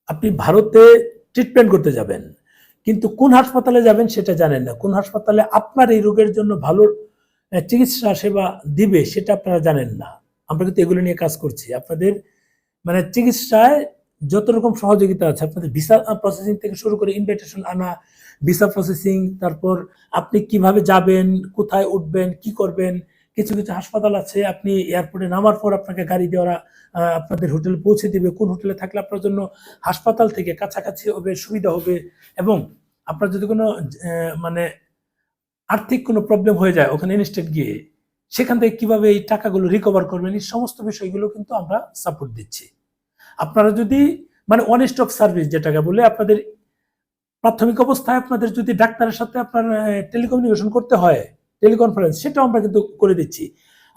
আপনি ভারতে ট্রিটমেন্ট করতে যাবেন, কিন্তু কোন হাসপাতালে যাবেন সেটা জানেন না। কোন হাসপাতালে আপনার এই রোগের জন্য ভালো চিকিৎসা সেবা দিবে সেটা আপনারা জানেন না। আমরা কিন্তু এগুলো নিয়ে কাজ করছি। আপনাদের মানে চিকিৎসায় যত রকম সহযোগিতা আছে, আপনাদের ভিসা প্রসেসিং থেকে শুরু করে ইনভিটেশন আনা, ভিসা প্রসেসিং, তারপর আপনি কিভাবে যাবেন, কোথায় উঠবেন, কি করবেন। কিছু কিছু হাসপাতাল আছে আপনি এয়ারপোর্টে নামার পর আপনাকে গাড়ি দিয়ে ওরা আপনাদের হোটেলে পৌঁছে দিবে। কোন হোটেলে থাকলে আপনার জন্য হাসপাতাল থেকে কাছাকাছি হবে, সুবিধা হবে। এবং আপনার যদি কোনো মানে আর্থিক কোনো প্রবলেম হয়ে যায় ওখানে ইনস্টেন্ট গিয়ে, সেখান থেকে কিভাবে এই টাকাগুলো রিকভার করবেন, এই সমস্ত বিষয়গুলো কিন্তু আমরা সাপোর্ট দিচ্ছি। আপনারা যদি মানে ওয়ান স্টপ সার্ভিস যেটাকে বলে, আপনাদের প্রাথমিক অবস্থায় আপনাদের যদি ডাক্তারের সাথে আপনার টেলিকমিউনিকেশন করতে হয়, টেলিকনফারেন্স, সেটাও আমরা কিন্তু করে দিচ্ছি।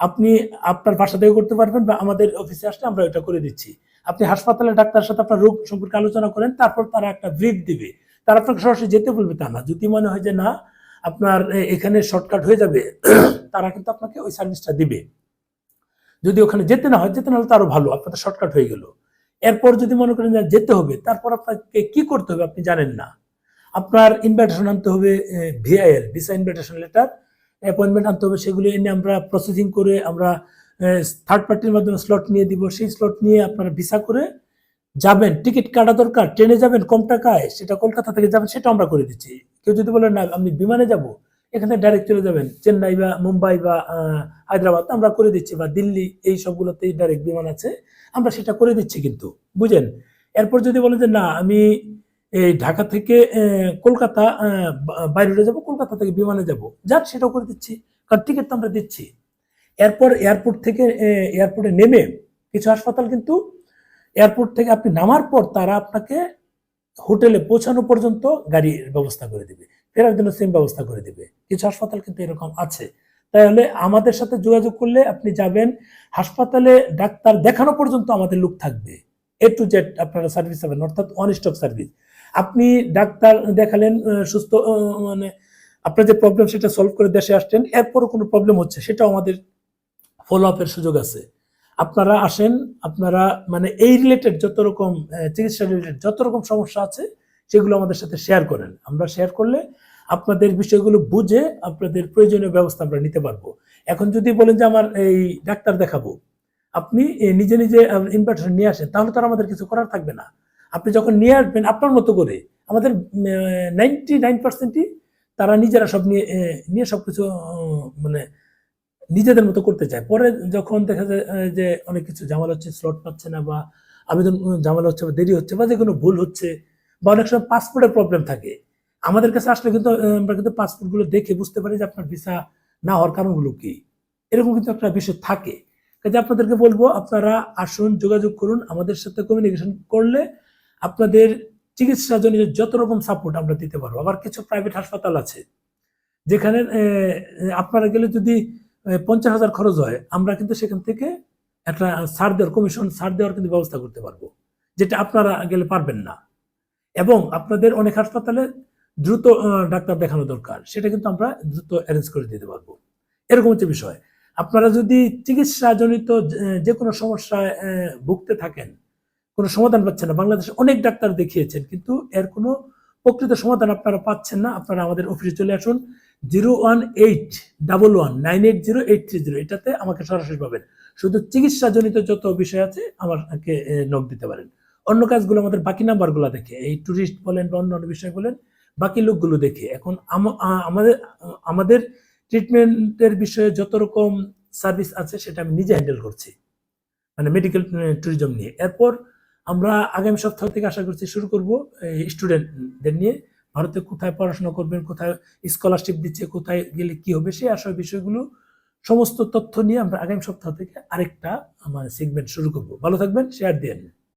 আপনি আপনার বাসা থেকে করতে পারবেন বা আমাদের অফিসে আসলে আমরা এটা করে দিচ্ছি। আপনি হাসপাতালে ডাক্তারের সাথে আপনার রোগ সম্পর্কে আলোচনা করেন, তারপর তারা একটা ব্রিফ দিবে। তারা আপনাকে সরাসরি যেতে বলবে তা না। যদি মনে হয় যে না আপনার এখানে শর্টকাট হয়ে যাবে, তারা কিন্তু আপনাকে ওই সার্ভিসটা দিবে। যদি ওখানে যেতে না হয়, যেতে না হলে তো আরো ভালো, আপনাদের শর্টকাট হয়ে গেল। এরপর যদি মনে করেন যে যেতে হবে, তারপর আপনাকে কি করতে হবে আপনি জানেন না। আপনার ইনভাইটেশন আনতে হবে, VIL visa invitation letter, appointment আনতে হবে। সেগুলো এনে আমরা প্রসেসিং করে আমরা থার্ড পার্টির মাধ্যমে স্লট নিয়ে দিব। সেই স্লট নিয়ে আপনারা ভিসা করে যাবেন। টিকিট কাটা দরকার, ট্রেনে যাবেন কম টাকায়, সেটা কলকাতা থেকে যাবেন, সেটা আমরা করে দিচ্ছি। কেউ যদি বলেন না আমি বিমানে যাব, এখানে ডাইরেক্ট চলে যাবেন চেন্নাই বা মুম্বাই বা হায়দ্রাবাদ, আমরা করে দিচ্ছি, বা দিল্লি, এই সবগুলোতেই ডাইরেক্ট বিমান আছে, আমরা সেটা করে দিচ্ছি কিন্তু, বুঝেন। এরপর যদি বলেন যে না আমি এই ঢাকা থেকে কলকাতা বাইরে যাব, কলকাতা থেকে বিমানে যাব, যাক সেটাও করে দিচ্ছি, কারণ টিকিট তো আমরা দিচ্ছি। এরপর এয়ারপোর্ট থেকে এয়ারপোর্টে নেমে কিছু হাসপাতাল কিন্তু এয়ারপোর্ট থেকে আপনি নামার পর তারা আপনাকে হোটেলে পৌঁছানো পর্যন্ত গাড়ির ব্যবস্থা করে দিবে, ফেরার জন্য সেম ব্যবস্থা করে দিবে। কিছু হাসপাতাল কিন্তু এরকম আছে। তাহলে আমাদের সাথে যোগাযোগ করলে আপনি যাবেন, হাসপাতালে ডাক্তার দেখানো পর্যন্ত আমাদের লোক থাকবে, এ টু জেড আপনারা সার্ভিস পাবেন, অর্থাৎ ওয়ান স্টপ সার্ভিস। আপনি ডাক্তার দেখালেন, সুস্থ মানে আপনার যে প্রবলেম সেটা সলভ করে দেশে আসছেন, এরপরও কোনো প্রবলেম হচ্ছে, সেটাও আমাদের ফলো আপের সুযোগ আছে। আপনারা আসেন, আপনারা মানে এই রিলেটেড যত রকম চিকিৎসা রিলেটেড যত রকম সমস্যা আছে সেগুলো আমাদের সাথে শেয়ার করেন। আমরা শেয়ার করলে আপনাদের বিষয়গুলো বুঝে আপনাদের প্রয়োজনীয় ব্যবস্থা আমরা নিতে পারবো। এখন যদি বলেন যে আমার এই ডাক্তার দেখাবো, আপনি নিজে নিজে ইনভাইটেশন নিয়ে আসেন, তাহলে তো আমাদের কিছু করার থাকবে না। আপনি যখন নিয়ে আসবেন আপনার মতো করে, আমাদের 99%ই তারা নিজেরা সব নিয়ে সবকিছু মানে নিজেদের মতো করতে চায়। পরে যখন দেখা যায় যে অনেক কিছু ঝামেলা হচ্ছে, স্লট পাচ্ছে না, বা আবেদন ঝামেলা হচ্ছে, বা দেরি হচ্ছে, বা যে কোনো ভুল হচ্ছে, বা অনেক সময় পাসপোর্টের প্রবলেম থাকে, আমাদের কাছে আসলে কিন্তু আমরা কিন্তু পাসপোর্টগুলো দেখে বুঝতে পারি যে আপনার ভিসা না হওয়ার কারণগুলো কি। এরকম কিন্তু একটা বিষয় থাকে। কাজে আপনাদেরকে বলবো আপনারা আসুন, যোগাযোগ করুন, আমাদের সাথে কমিউনিকেশন করলে আপনাদের চিকিৎসাজনিত যত রকম সাপোর্ট আমরা দিতে পারবো। আবার কিছু প্রাইভেট হাসপাতাল আছে যেখানে আপনারা গেলে যদি 50,000 খরচ হয়, আমরা কিন্তু সেখান থেকে একটা ছাড় দেওয়ার, কমিশন ছাড় দেওয়ার কিন্তু ব্যবস্থা করতে পারবো, যেটা আপনারা গেলে পারবেন না। এবং আপনাদের অনেক হাসপাতালে দ্রুত ডাক্তার দেখানো দরকার, সেটা কিন্তু আমরা দ্রুত অ্যারেঞ্জ করে দিতে পারবো। এরকম হচ্ছে বিষয়। আপনারা যদি চিকিৎসাজনিত যে কোনো সমস্যায় ভুগতে থাকেন, কোনো সমাধান পাচ্ছেন না, বাংলাদেশে অনেক ডাক্তার দেখিয়েছেন কিন্তু এর কোনো প্রকৃত সমাধান আপনারা পাচ্ছেন না, আপনারা আমাদের অফিসে চলে আসুন। 01811980830, এটাতে আমাকে সরাসরি পাবেন। শুধু চিকিৎসাজনিত যত বিষয় আছে আমাকে নক দিতে পারেন। অন্য কাজগুলো আমাদের বাকি নাম্বারগুলো দেখে, এই ট্যুরিস্ট বলেন বা অন্যান্য বিষয় বলেন, বাকি লোকগুলো দেখে। এখন আমাদের আমাদের ট্রিটমেন্টের বিষয়ে যত রকম সার্ভিস আছে সেটা আমি নিজে হ্যান্ডেল করছি, মানে মেডিকেল ট্যুরিজম নিয়ে। এরপর আমরা আগামী সপ্তাহ থেকে আশা করছি শুরু করব স্টুডেন্টদের নিয়ে। ভারতে কোথায় পড়াশোনা করবেন, কোথায় স্কলারশিপ দিচ্ছে, কোথায় গেলে কি হবে, সেই আশয় বিষয়গুলো সমস্ত তথ্য নিয়ে আমরা আগামী সপ্তাহ থেকে আরেকটা আমার সেগমেন্ট শুরু করব। ভালো থাকবেন, শেয়ার দিন।